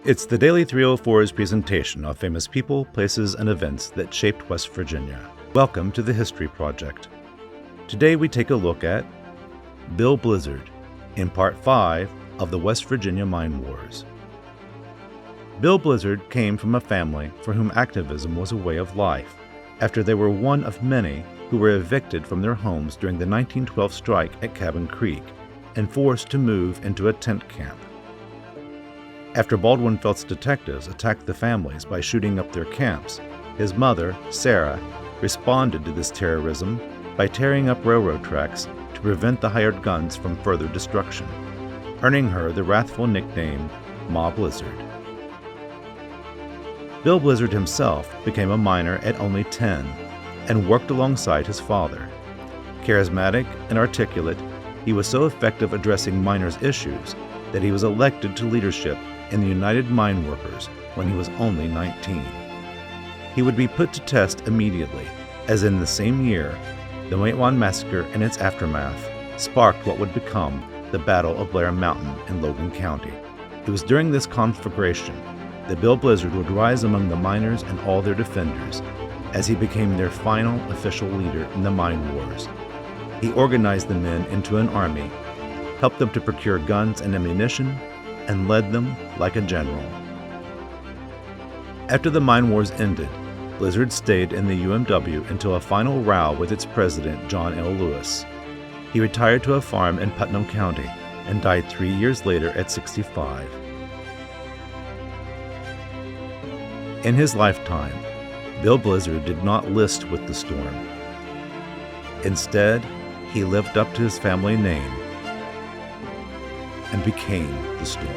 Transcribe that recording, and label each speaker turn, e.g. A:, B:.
A: It's the Daily 304's presentation of famous people, places, and events that shaped West Virginia. Welcome to the History Project. Today we take a look at Bill Blizzard in Part 5 of the West Virginia Mine Wars. Bill Blizzard came from a family for whom activism was a way of life, after they were one of many who were evicted from their homes during the 1912 strike at Cabin Creek and forced to move into a tent camp. After Baldwin-Felts detectives attacked the families by shooting up their camps, his mother, Sarah, responded to this terrorism by tearing up railroad tracks to prevent the hired guns from further destruction, earning her the wrathful nickname Ma Blizzard. Bill Blizzard himself became a miner at only 10 and worked alongside his father. Charismatic and articulate, he was so effective addressing miners' issues that he was elected to leadership in the United Mine Workers when he was only 19. He would be put to test immediately, as in the same year, the UMWA massacre and its aftermath sparked what would become the Battle of Blair Mountain in Logan County. It was during this conflagration that Bill Blizzard would rise among the miners and all their defenders, as he became their final official leader in the mine wars. He organized the men into an army, helped them to procure guns and ammunition, and led them like a general. After the mine wars ended, Blizzard stayed in the UMW until a final row with its president, John L. Lewis. He retired to a farm in Putnam County and died 3 years later at 65. In his lifetime, Bill Blizzard did not list with the storm. Instead, he lived up to his family name and became the storm.